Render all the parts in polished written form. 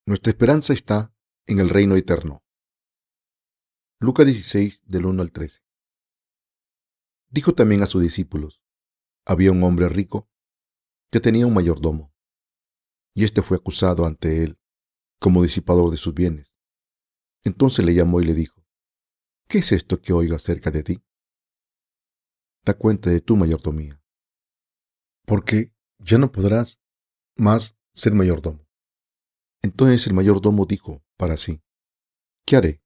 Nuestra esperanza está en el reino eterno. Lucas 16, del 1 al 13. Dijo también a sus discípulos: había un hombre rico que tenía un mayordomo, y éste fue acusado ante él como disipador de sus bienes. Entonces le llamó y le dijo: ¿qué es esto que oigo acerca de ti? Da cuenta de tu mayordomía, porque ya no podrás más ser mayordomo. Entonces el mayordomo dijo para sí: ¿qué haré?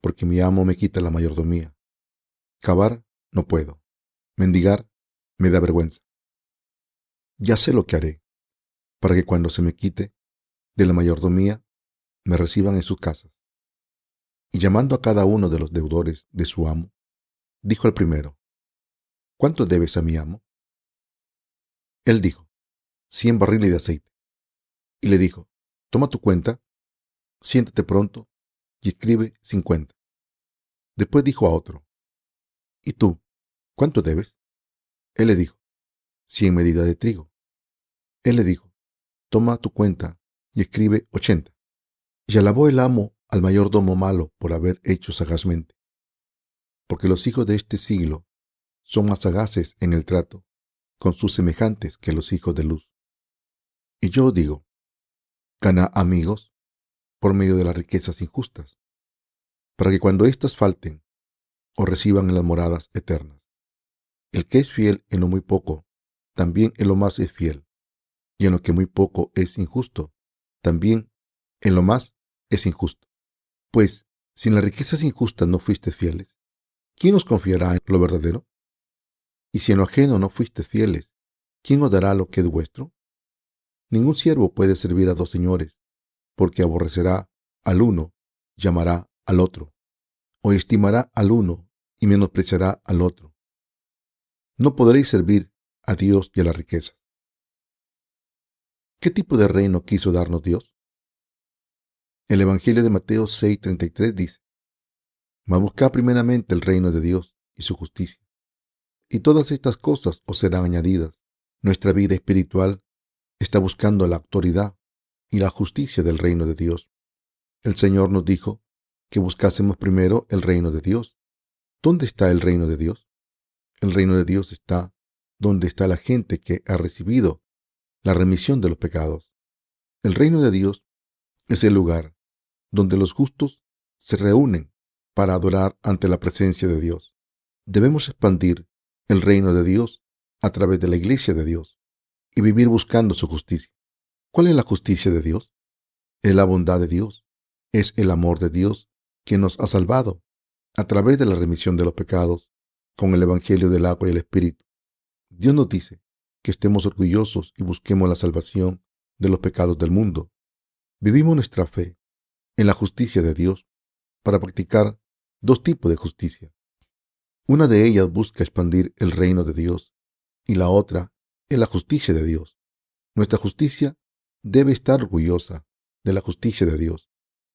Porque mi amo me quita la mayordomía. Cavar no puedo, mendigar me da vergüenza. Ya sé lo que haré, para que cuando se me quite de la mayordomía, me reciban en sus casas. Y llamando a cada uno de los deudores de su amo, dijo al primero: ¿cuánto debes a mi amo? Él dijo: 100 barriles de aceite. Y le dijo: toma tu cuenta, siéntate pronto y escribe 50. Después dijo a otro: ¿y tú, cuánto debes? Él le dijo: 100 medidas de trigo. Él le dijo: toma tu cuenta y escribe 80. Y alabó el amo al mayordomo malo por haber hecho sagazmente, porque los hijos de este siglo son más sagaces en el trato con sus semejantes que los hijos de luz. Y yo digo: gana amigos por medio de las riquezas injustas, para que cuando éstas falten, os reciban en las moradas eternas. El que es fiel en lo muy poco, también en lo más es fiel, y en lo que muy poco es injusto, también en lo más es injusto. Pues, si en las riquezas injustas no fuisteis fieles, ¿quién os confiará en lo verdadero? Y si en lo ajeno no fuisteis fieles, ¿quién os dará lo que es vuestro? Ningún siervo puede servir a dos señores, porque aborrecerá al uno y amará al otro, o estimará al uno y menospreciará al otro. No podréis servir a Dios y a la riqueza. ¿Qué tipo de reino quiso darnos Dios? El Evangelio de Mateo 6:33 dice: mas buscad primeramente el reino de Dios y su justicia, y todas estas cosas os serán añadidas. Nuestra vida espiritual está buscando la autoridad y la justicia del reino de Dios. El Señor nos dijo que buscásemos primero el reino de Dios. ¿Dónde está el reino de Dios? El reino de Dios está donde está la gente que ha recibido la remisión de los pecados. El reino de Dios es el lugar donde los justos se reúnen para adorar ante la presencia de Dios. Debemos expandir el reino de Dios a través de la iglesia de Dios y vivir buscando su justicia. ¿Cuál es la justicia de Dios? Es la bondad de Dios, es el amor de Dios que nos ha salvado a través de la remisión de los pecados con el Evangelio del agua y el Espíritu. Dios nos dice que estemos orgullosos y busquemos la salvación de los pecados del mundo. Vivimos nuestra fe en la justicia de Dios para practicar dos tipos de justicia. Una de ellas busca expandir el reino de Dios y la otra es la justicia de Dios. Nuestra justicia debe estar orgullosa de la justicia de Dios,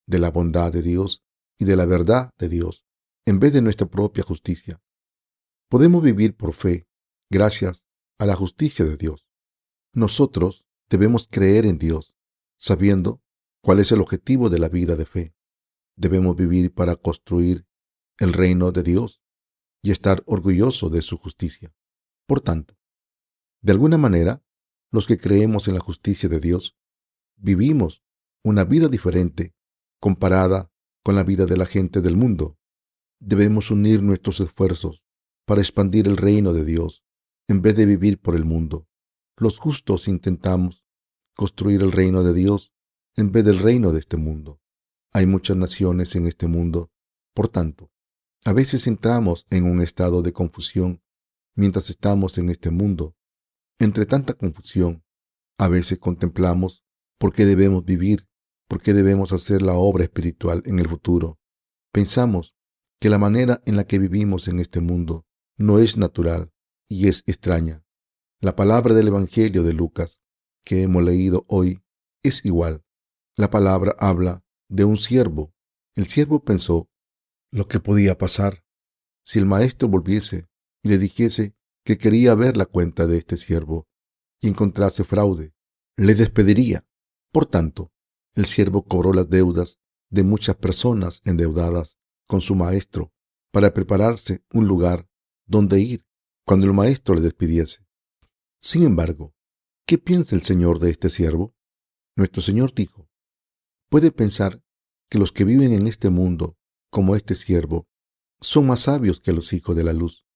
de la bondad de Dios y de la verdad de Dios, en vez de nuestra propia justicia. Podemos vivir por fe gracias a la justicia de Dios. Nosotros debemos creer en Dios, sabiendo cuál es el objetivo de la vida de fe. Debemos vivir para construir el reino de Dios y estar orgullosos de su justicia. Por tanto, de alguna manera, los que creemos en la justicia de Dios, vivimos una vida diferente comparada con la vida de la gente del mundo. Debemos unir nuestros esfuerzos para expandir el reino de Dios en vez de vivir por el mundo. Los justos intentamos construir el reino de Dios en vez del reino de este mundo. Hay muchas naciones en este mundo, por tanto, a veces entramos en un estado de confusión mientras estamos en este mundo. Entre tanta confusión, a veces contemplamos por qué debemos vivir, por qué debemos hacer la obra espiritual en el futuro. Pensamos que la manera en la que vivimos en este mundo no es natural y es extraña. La palabra del Evangelio de Lucas que hemos leído hoy es igual. La palabra habla de un siervo. El siervo pensó lo que podía pasar si el maestro volviese y le dijese que quería ver la cuenta de este siervo y encontrase fraude. Le despediría. Por tanto, El siervo cobró las deudas de muchas personas endeudadas con su maestro para prepararse un lugar donde ir cuando el maestro le despidiese. Sin embargo, ¿qué piensa el Señor de este siervo? Nuestro Señor dijo: puede pensar que los que viven en este mundo, como este siervo, son más sabios que los hijos de la luz.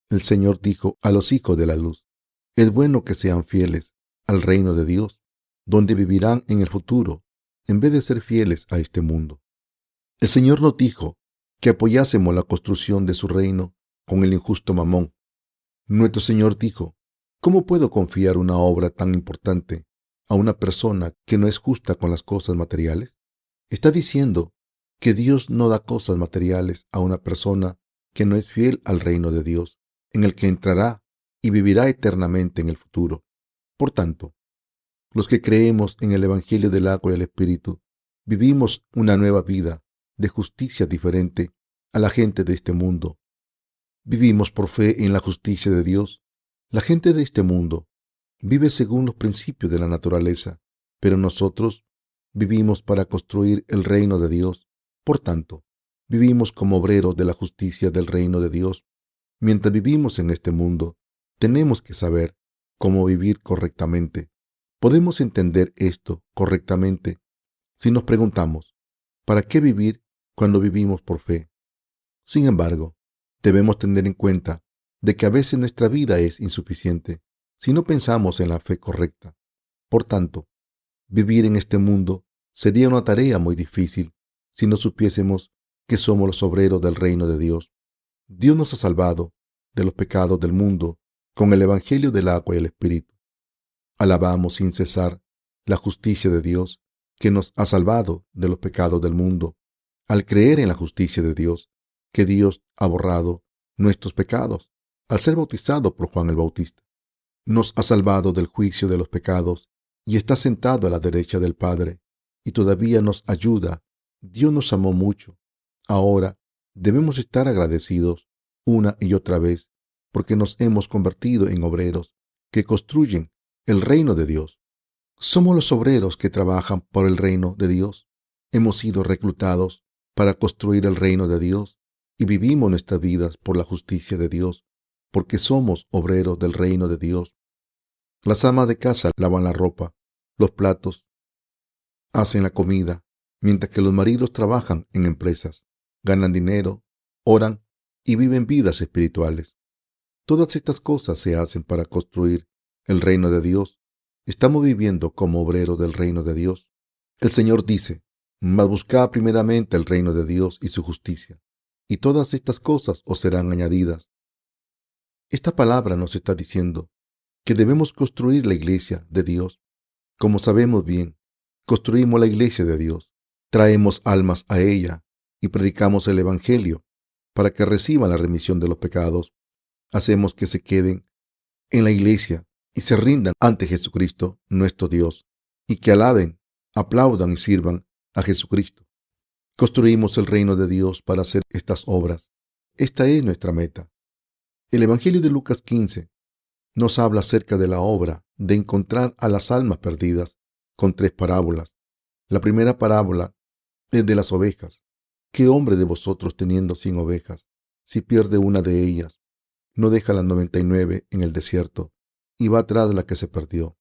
El Señor dijo a los hijos de la luz: es bueno que sean fieles al reino de Dios, donde vivirán en el futuro, en vez de ser fieles a este mundo. El Señor nos dijo que apoyásemos la construcción de su reino con el injusto Mamón. Nuestro Señor dijo: ¿cómo puedo confiar una obra tan importante a una persona que no es justa con las cosas materiales? Está diciendo que Dios no da cosas materiales a una persona que no es fiel al reino de Dios, en el que entrará y vivirá eternamente en el futuro. Por tanto, los que creemos en el Evangelio del agua y el Espíritu, vivimos una nueva vida de justicia diferente a la gente de este mundo. Vivimos por fe en la justicia de Dios. La gente de este mundo vive según los principios de la naturaleza, pero nosotros vivimos para construir el reino de Dios. Por tanto, vivimos como obreros de la justicia del reino de Dios. Mientras vivimos en este mundo, tenemos que saber cómo vivir correctamente. Podemos entender esto correctamente si nos preguntamos: ¿para qué vivir cuando vivimos por fe? Sin embargo, debemos tener en cuenta de que a veces nuestra vida es insuficiente si no pensamos en la fe correcta. Por tanto, vivir en este mundo sería una tarea muy difícil si no supiésemos que somos los obreros del reino de Dios. Dios nos ha salvado de los pecados del mundo con el Evangelio del agua y el Espíritu. Alabamos sin cesar la justicia de Dios, que nos ha salvado de los pecados del mundo, al creer en la justicia de Dios, que Dios ha borrado nuestros pecados al ser bautizado por Juan el Bautista. Nos ha salvado del juicio de los pecados y está sentado a la derecha del Padre, y todavía nos ayuda. Dios nos amó mucho. Ahora debemos estar agradecidos una y otra vez, porque nos hemos convertido en obreros que construyen el reino de Dios. Somos los obreros que trabajan por el reino de Dios. Hemos sido reclutados para construir el reino de Dios y vivimos nuestras vidas por la justicia de Dios, porque somos obreros del reino de Dios. Las amas de casa lavan la ropa, los platos, hacen la comida, mientras que los maridos trabajan en empresas, ganan dinero, oran y viven vidas espirituales. Todas estas cosas se hacen para construir el reino de Dios. Estamos viviendo como obreros del reino de Dios. El Señor dice: mas buscad primeramente el reino de Dios y su justicia, y todas estas cosas os serán añadidas. Esta palabra nos está diciendo que debemos construir la iglesia de Dios. Como sabemos bien, construimos la iglesia de Dios, traemos almas a ella y predicamos el Evangelio para que reciban la remisión de los pecados. Hacemos que se queden en la iglesia y se rindan ante Jesucristo, nuestro Dios, y que alaben, aplaudan y sirvan a Jesucristo. Construimos el reino de Dios para hacer estas obras. Esta es nuestra meta. El Evangelio de Lucas 15 nos habla acerca de la obra de encontrar a las almas perdidas con 3 parábolas. La primera parábola es de las ovejas. ¿Qué hombre de vosotros, teniendo 100 ovejas, si pierde una de ellas, no deja las 99 en el desierto y va tras la que se perdió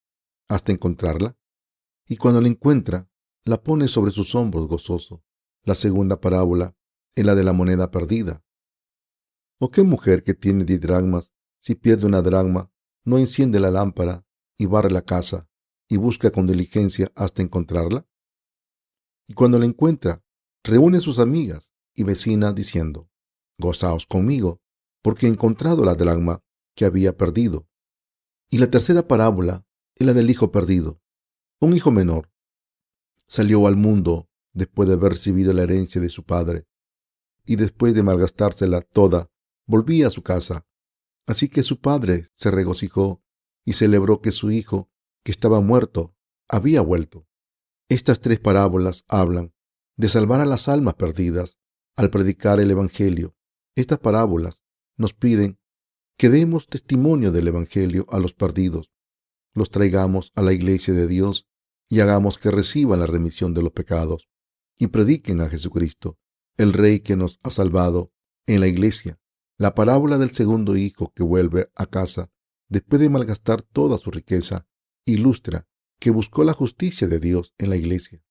hasta encontrarla? Y cuando la encuentra, la pone sobre sus hombros gozoso. La segunda parábola es la de la moneda perdida. ¿O qué mujer que tiene 10 dracmas, si pierde una dracma, no enciende la lámpara y barre la casa y busca con diligencia hasta encontrarla? Y cuando la encuentra, reúne a sus amigas y vecinas diciendo: gozaos conmigo, porque he encontrado la dracma que había perdido. Y la tercera parábola es la del hijo perdido. Un hijo menor salió al mundo después de haber recibido la herencia de su padre, y después de malgastársela toda, volvía a su casa. Así que su padre se regocijó y celebró que su hijo, que estaba muerto, había vuelto. Estas 3 parábolas hablan de salvar a las almas perdidas al predicar el Evangelio. Estas parábolas nos piden que demos testimonio del Evangelio a los perdidos, los traigamos a la iglesia de Dios y hagamos que reciban la remisión de los pecados y prediquen a Jesucristo, el Rey que nos ha salvado, en la iglesia. La parábola del segundo hijo que vuelve a casa después de malgastar toda su riqueza ilustra que buscó la justicia de Dios en la iglesia.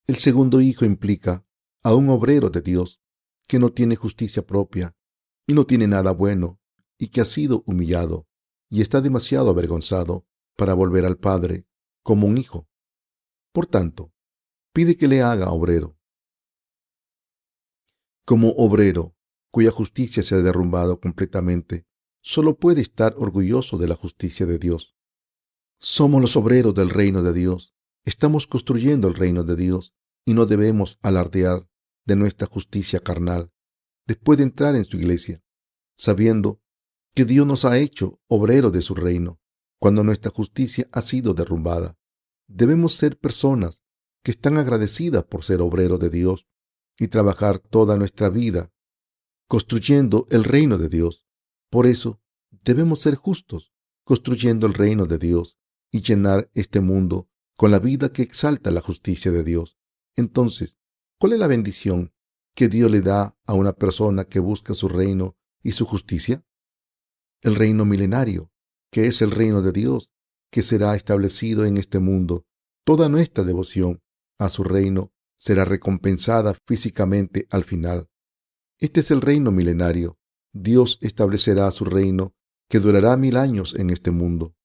El segundo hijo implica a un obrero de Dios que no tiene justicia propia y no tiene nada bueno y que ha sido humillado y está demasiado avergonzado para volver al Padre como un hijo. Por tanto, pide que le haga obrero. Como obrero, cuya justicia se ha derrumbado completamente, solo puede estar orgulloso de la justicia de Dios. Somos los obreros del reino de Dios. Estamos construyendo el reino de Dios y no debemos alardear de nuestra justicia carnal después de entrar en su iglesia, sabiendo que Dios nos ha hecho obreros de su reino cuando nuestra justicia ha sido derrumbada. Debemos ser personas que están agradecidas por ser obreros de Dios y trabajar toda nuestra vida construyendo el reino de Dios. Por eso, debemos ser justos, construyendo el reino de Dios y llenar este mundo con la vida que exalta la justicia de Dios. Entonces, ¿cuál es la bendición que Dios le da a una persona que busca su reino y su justicia? El reino milenario, que es el reino de Dios, que será establecido en este mundo. Toda nuestra devoción a su reino será recompensada físicamente al final. Este es el reino milenario. Dios establecerá su reino que durará 1000 años en este mundo.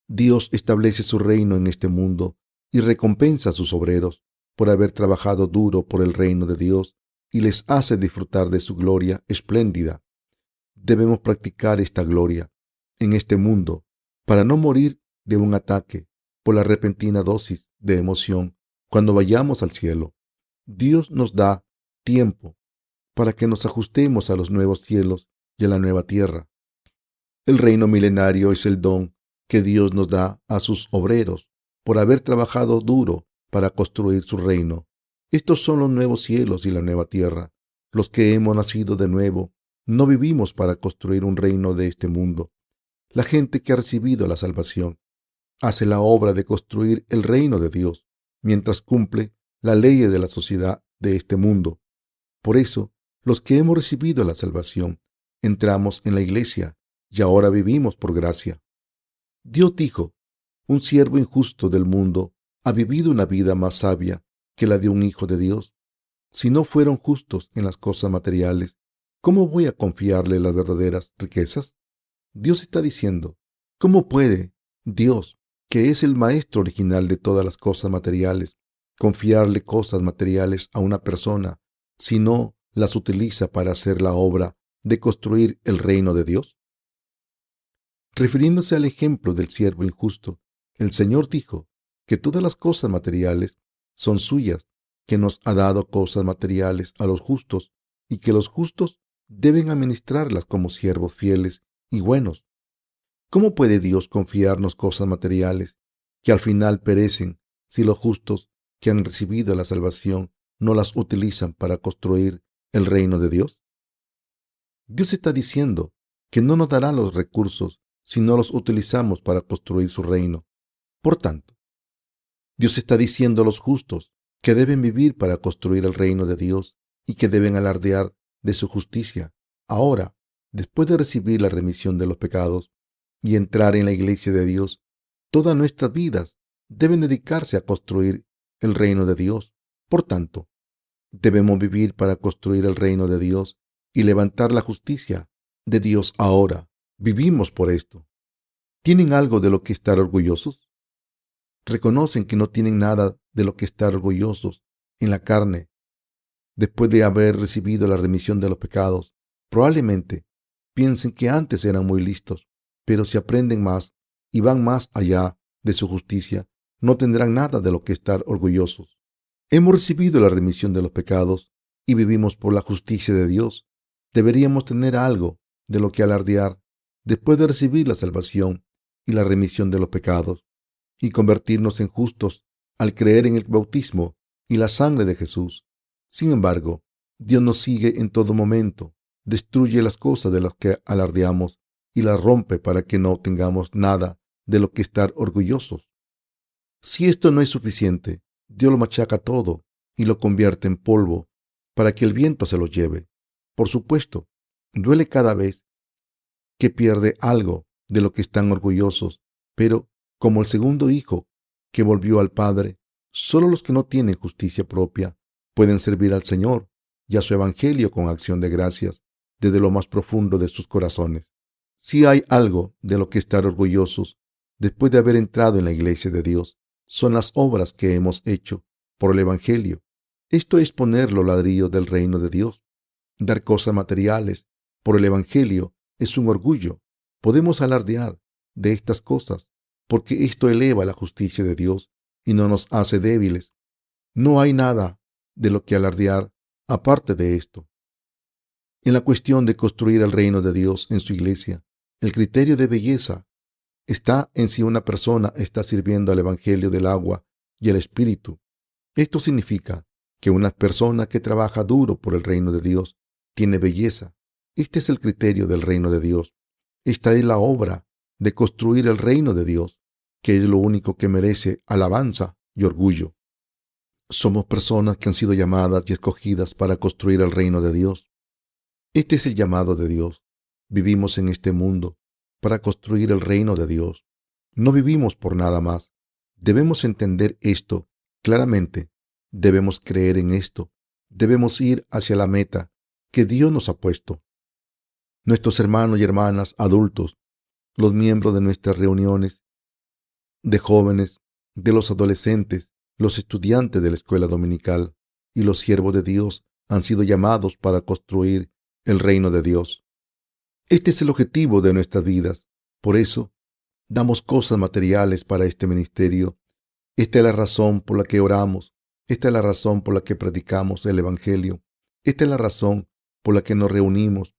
Dios establece su reino en este mundo y recompensa a sus obreros por haber trabajado duro por el reino de Dios y les hace disfrutar de su gloria espléndida. Debemos practicar esta gloria en este mundo para no morir de un ataque por la repentina dosis de emoción cuando vayamos al cielo. Dios nos da tiempo para que nos ajustemos a los nuevos cielos y a la nueva tierra. El reino milenario es el don que Dios nos da a sus obreros por haber trabajado duro para construir su reino. Estos son los nuevos cielos y la nueva tierra. Los que hemos nacido de nuevo no vivimos para construir un reino de este mundo. La gente que ha recibido la salvación hace la obra de construir el reino de Dios mientras cumple la ley de la sociedad de este mundo. Por eso, los que hemos recibido la salvación entramos en la iglesia y ahora vivimos por gracia. Dios dijo, un siervo injusto del mundo ha vivido una vida más sabia que la de un hijo de Dios. Si no fueron justos en las cosas materiales, ¿cómo voy a confiarle las verdaderas riquezas? Dios está diciendo, ¿cómo puede Dios, que es el maestro original de todas las cosas materiales, confiarle cosas materiales a una persona si no las utiliza para hacer la obra de construir el reino de Dios? Refiriéndose al ejemplo del siervo injusto, el Señor dijo que todas las cosas materiales son suyas, que nos ha dado cosas materiales a los justos y que los justos deben administrarlas como siervos fieles y buenos. ¿Cómo puede Dios confiarnos cosas materiales que al final perecen si los justos que han recibido la salvación no las utilizan para construir el reino de Dios? Dios está diciendo que no nos dará los recursos si no los utilizamos para construir su reino. Por tanto, Dios está diciendo a los justos que deben vivir para construir el reino de Dios y que deben alardear de su justicia. Ahora, después de recibir la remisión de los pecados y entrar en la iglesia de Dios, todas nuestras vidas deben dedicarse a construir el reino de Dios. Por tanto, debemos vivir para construir el reino de Dios y levantar la justicia de Dios ahora. Vivimos por esto. ¿Tienen algo de lo que estar orgullosos? ¿Reconocen que no tienen nada de lo que estar orgullosos en la carne después de haber recibido la remisión de los pecados? Probablemente piensen que antes eran muy listos, pero si aprenden más y van más allá de su justicia, no tendrán nada de lo que estar orgullosos. Hemos recibido la remisión de los pecados y vivimos por la justicia de Dios. Deberíamos tener algo de lo que alardear después de recibir la salvación y la remisión de los pecados y convertirnos en justos al creer en el bautismo y la sangre de Jesús. Sin embargo, Dios nos sigue en todo momento, destruye las cosas de las que alardeamos y las rompe para que no tengamos nada de lo que estar orgullosos. Si esto no es suficiente, Dios lo machaca todo y lo convierte en polvo para que el viento se lo lleve. Por supuesto, duele cada vez que pierde algo de lo que están orgullosos, pero como el segundo hijo que volvió al Padre, solo los que no tienen justicia propia pueden servir al Señor y a su Evangelio con acción de gracias desde lo más profundo de sus corazones. Si hay algo de lo que estar orgullosos después de haber entrado en la iglesia de Dios, son las obras que hemos hecho por el Evangelio. Esto es poner los ladrillos del reino de Dios. Dar cosas materiales por el Evangelio es un orgullo. Podemos alardear de estas cosas porque esto eleva la justicia de Dios y no nos hace débiles. No hay nada de lo que alardear aparte de esto. En la cuestión de construir el reino de Dios en su iglesia, el criterio de belleza está en si una persona está sirviendo al Evangelio del agua y el Espíritu. Esto significa que una persona que trabaja duro por el reino de Dios tiene belleza. Este es el criterio del reino de Dios. Esta es la obra de construir el reino de Dios, que es lo único que merece alabanza y orgullo. Somos personas que han sido llamadas y escogidas para construir el reino de Dios. Este es el llamado de Dios. Vivimos en este mundo para construir el reino de Dios. No vivimos por nada más. Debemos entender esto claramente. Debemos creer en esto. Debemos ir hacia la meta que Dios nos ha puesto. Nuestros hermanos y hermanas adultos, los miembros de nuestras reuniones de jóvenes, de los adolescentes, los estudiantes de la escuela dominical y los siervos de Dios han sido llamados para construir el reino de Dios. Este es el objetivo de nuestras vidas. Por eso, damos cosas materiales para este ministerio. Esta es la razón por la que oramos. Esta es la razón por la que predicamos el Evangelio. Esta es la razón por la que nos reunimos.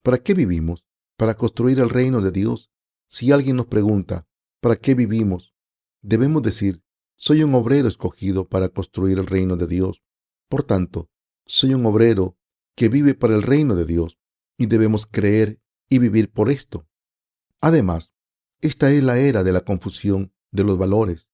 ¿Para qué vivimos? Para construir el reino de Dios. Si alguien nos pregunta, ¿para qué vivimos? Debemos decir, soy un obrero escogido para construir el reino de Dios. Por tanto, soy un obrero que vive para el reino de Dios y debemos creer y vivir por esto. Además, esta es la era de la confusión de los valores.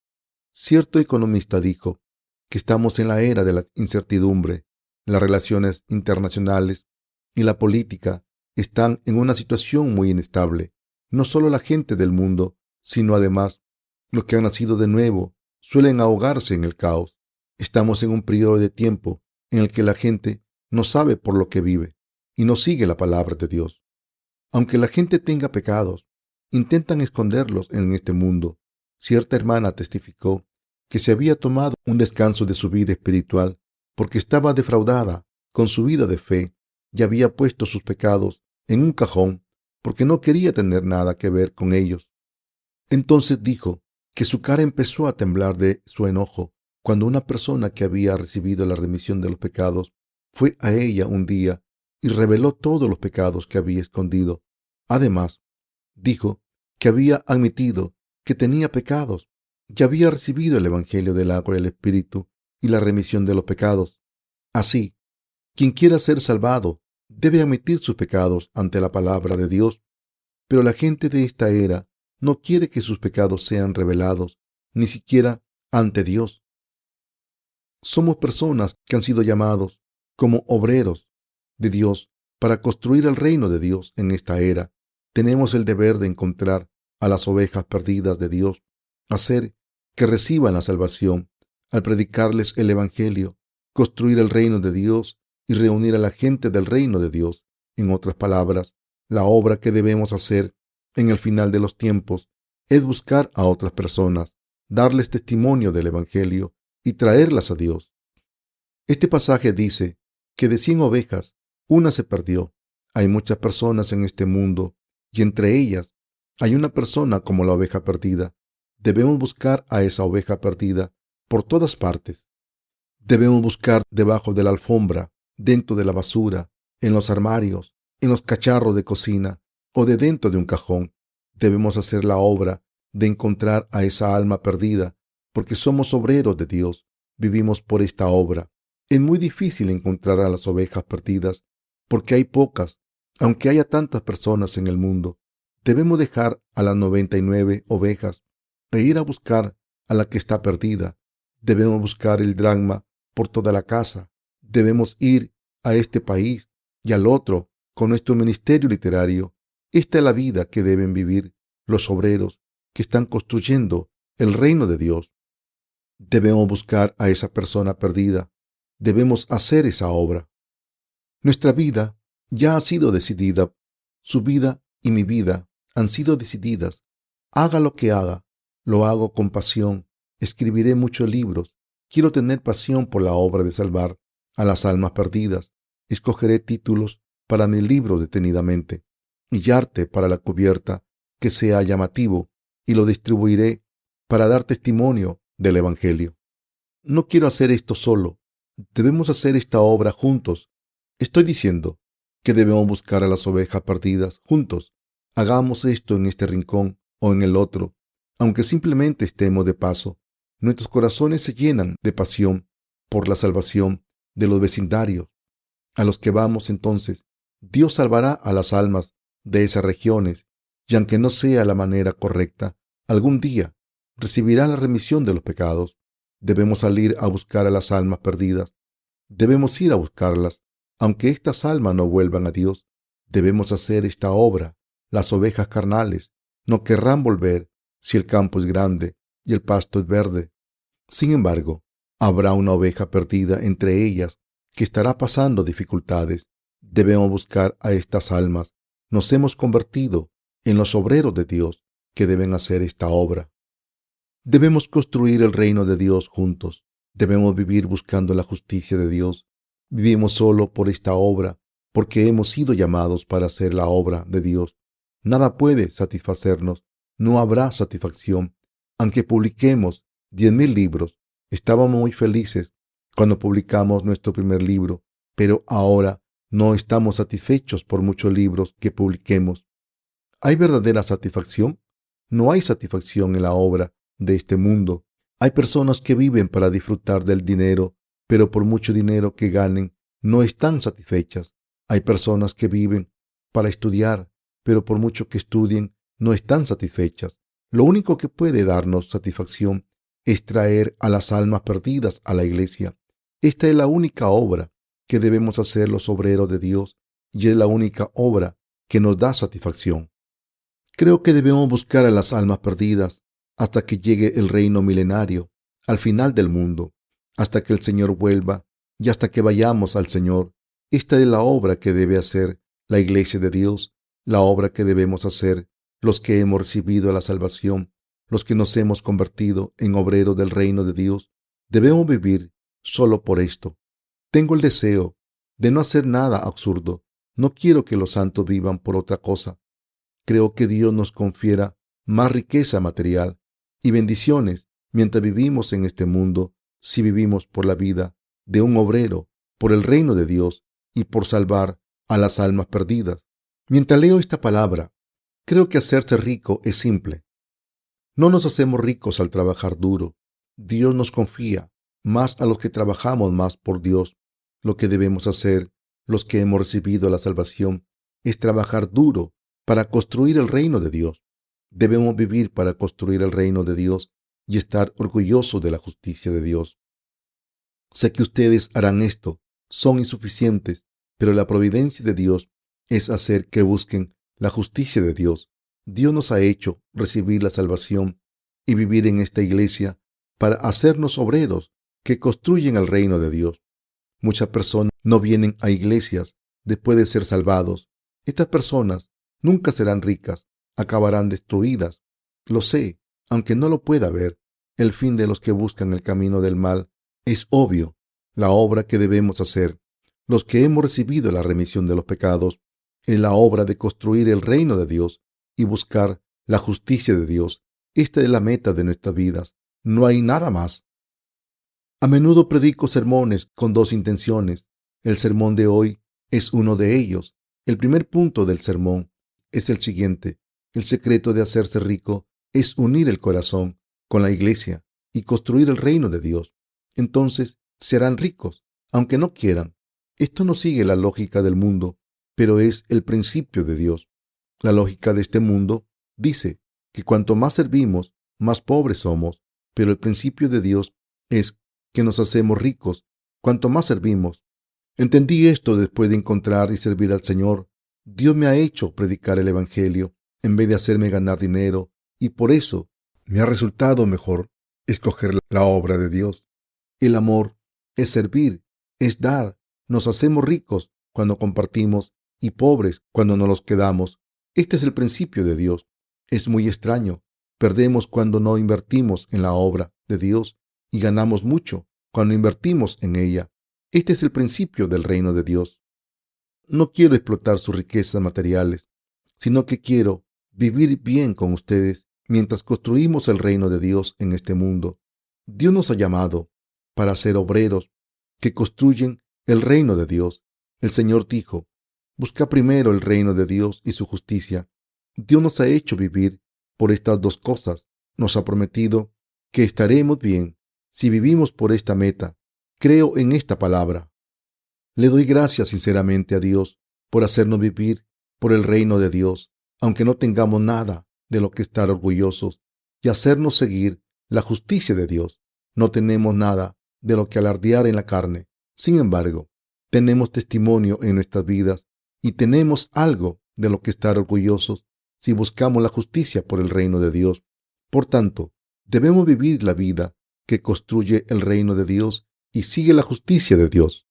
Cierto economista dijo que estamos en la era de la incertidumbre. Las relaciones internacionales y la política están en una situación muy inestable. No solo la gente del mundo, sino además los que han nacido de nuevo suelen ahogarse en el caos. Estamos en un periodo de tiempo en el que la gente no sabe por lo que vive y no sigue la palabra de Dios. Aunque la gente tenga pecados, intentan esconderlos en este mundo. Cierta hermana testificó que se había tomado un descanso de su vida espiritual porque estaba defraudada con su vida de fe y había puesto sus pecados en un cajón porque no quería tener nada que ver con ellos. Entonces dijo que su cara empezó a temblar de su enojo cuando una persona que había recibido la remisión de los pecados fue a ella un día y reveló todos los pecados que había escondido. Además, dijo que había admitido que tenía pecados y había recibido el Evangelio del agua y el Espíritu y la remisión de los pecados. Así, quien quiera ser salvado debe admitir sus pecados ante la palabra de Dios, pero la gente de esta era no quiere que sus pecados sean revelados, ni siquiera ante Dios. Somos personas que han sido llamados como obreros de Dios para construir el reino de Dios en esta era. Tenemos el deber de encontrar a las ovejas perdidas de Dios, hacer que reciban la salvación al predicarles el Evangelio, construir el reino de Dios y reunir a la gente del reino de Dios. En otras palabras, la obra que debemos hacer en el final de los tiempos es buscar a otras personas, darles testimonio del Evangelio y traerlas a Dios. Este pasaje dice que de 100 ovejas, una se perdió. Hay muchas personas en este mundo y entre ellas hay una persona como la oveja perdida. Debemos buscar a esa oveja perdida por todas partes. Debemos buscar debajo de la alfombra, dentro de la basura, en los armarios, en los cacharros de cocina o de dentro de un cajón. Debemos hacer la obra de encontrar a esa alma perdida porque somos obreros de Dios. Vivimos por esta obra. Es muy difícil encontrar a las ovejas perdidas porque hay pocas, aunque haya tantas personas en el mundo. Debemos dejar a las 99 ovejas e ir a buscar a la que está perdida. Debemos buscar el dracma por toda la casa. Debemos ir a este país y al otro con nuestro ministerio literario. Esta es la vida que deben vivir los obreros que están construyendo el reino de Dios. Debemos buscar a esa persona perdida. Debemos hacer esa obra. Nuestra vida ya ha sido decidida. Su vida y mi vida han sido decididas. Haga lo que haga, lo hago con pasión. Escribiré muchos libros. Quiero tener pasión por la obra de salvar a las almas perdidas. Escogeré títulos para mi libro detenidamente y arte para la cubierta que sea llamativo, y lo distribuiré para dar testimonio del Evangelio. No quiero hacer esto solo. Debemos hacer esta obra juntos. Estoy diciendo que debemos buscar a las ovejas perdidas juntos. Hagamos esto en este rincón o en el otro, aunque simplemente estemos de paso. Nuestros corazones se llenan de pasión por la salvación de los vecindarios a los que vamos. Entonces, Dios salvará a las almas de esas regiones, y aunque no sea la manera correcta, algún día recibirán la remisión de los pecados. Debemos salir a buscar a las almas perdidas. Debemos ir a buscarlas, aunque estas almas no vuelvan a Dios. Debemos hacer esta obra. Las ovejas carnales no querrán volver si el campo es grande y el pasto es verde. Sin embargo, habrá una oveja perdida entre ellas que estará pasando dificultades. Debemos buscar a estas almas. Nos hemos convertido en los obreros de Dios que deben hacer esta obra. Debemos construir el reino de Dios juntos. Debemos vivir buscando la justicia de Dios. Vivimos solo por esta obra, porque hemos sido llamados para hacer la obra de Dios. Nada puede satisfacernos. No habrá satisfacción. Aunque publiquemos 10,000 libros, estábamos muy felices cuando publicamos nuestro primer libro, pero ahora no estamos satisfechos por muchos libros que publiquemos. ¿Hay verdadera satisfacción? No hay satisfacción en la obra de este mundo. Hay personas que viven para disfrutar del dinero, pero por mucho dinero que ganen, no están satisfechas. Hay personas que viven para estudiar, pero por mucho que estudien, no están satisfechas. Lo único que puede darnos satisfacción es traer a las almas perdidas a la iglesia. Esta es la única obra que debemos hacer los obreros de Dios, y es la única obra que nos da satisfacción. Creo que debemos buscar a las almas perdidas hasta que llegue el reino milenario, al final del mundo, hasta que el Señor vuelva y hasta que vayamos al Señor. Esta es la obra que debe hacer la iglesia de Dios, la obra que debemos hacer los que hemos recibido la salvación, los que nos hemos convertido en obreros del reino de Dios. Debemos vivir solo por esto. Tengo el deseo de no hacer nada absurdo. No quiero que los santos vivan por otra cosa. Creo que Dios nos confiera más riqueza material y bendiciones mientras vivimos en este mundo, si vivimos por la vida de un obrero, por el reino de Dios y por salvar a las almas perdidas. Mientras leo esta palabra, creo que hacerse rico es simple. No nos hacemos ricos al trabajar duro. Dios nos confía más a los que trabajamos más por Dios. Lo que debemos hacer, los que hemos recibido la salvación, es trabajar duro para construir el reino de Dios. Debemos vivir para construir el reino de Dios y estar orgullosos de la justicia de Dios. Sé que ustedes harán esto, son insuficientes, pero la providencia de Dios es hacer que busquen la justicia de Dios. Dios nos ha hecho recibir la salvación y vivir en esta iglesia para hacernos obreros que construyen el reino de Dios. Muchas personas no vienen a iglesias después de ser salvados. Estas personas nunca serán ricas, acabarán destruidas. Lo sé, aunque no lo pueda ver. El fin de los que buscan el camino del mal es obvio. La obra que debemos hacer, los que hemos recibido la remisión de los pecados, es la obra de construir el reino de Dios y buscar la justicia de Dios. Esta es la meta de nuestras vidas. No hay nada más. A menudo predico sermones con dos intenciones. El sermón de hoy es uno de ellos. El primer punto del sermón es el siguiente. El secreto de hacerse rico es unir el corazón con la iglesia y construir el reino de Dios. Entonces serán ricos, aunque no quieran. Esto no sigue la lógica del mundo, pero es el principio de Dios. La lógica de este mundo dice que cuanto más servimos, más pobres somos, pero el principio de Dios es que nos hacemos ricos cuanto más servimos. Entendí esto después de encontrar y servir al Señor. Dios me ha hecho predicar el Evangelio en vez de hacerme ganar dinero, y por eso me ha resultado mejor escoger la obra de Dios. El amor es servir, es dar. Nos hacemos ricos cuando compartimos y pobres cuando nos los quedamos. Este es el principio de Dios. Es muy extraño. Perdemos cuando no invertimos en la obra de Dios y ganamos mucho cuando invertimos en ella. Este es el principio del reino de Dios. No quiero explotar sus riquezas materiales, sino que quiero vivir bien con ustedes mientras construimos el reino de Dios en este mundo. Dios nos ha llamado para ser obreros que construyen el reino de Dios. El Señor dijo, busca primero el reino de Dios y su justicia. Dios nos ha hecho vivir por estas dos cosas. Nos ha prometido que estaremos bien si vivimos por esta meta. Creo en esta palabra. Le doy gracias sinceramente a Dios por hacernos vivir por el reino de Dios, aunque no tengamos nada de lo que estar orgullosos, y hacernos seguir la justicia de Dios. No tenemos nada de lo que alardear en la carne. Sin embargo, tenemos testimonio en nuestras vidas y tenemos algo de lo que estar orgullosos si buscamos la justicia por el reino de Dios. Por tanto, debemos vivir la vida que construye el reino de Dios y sigue la justicia de Dios.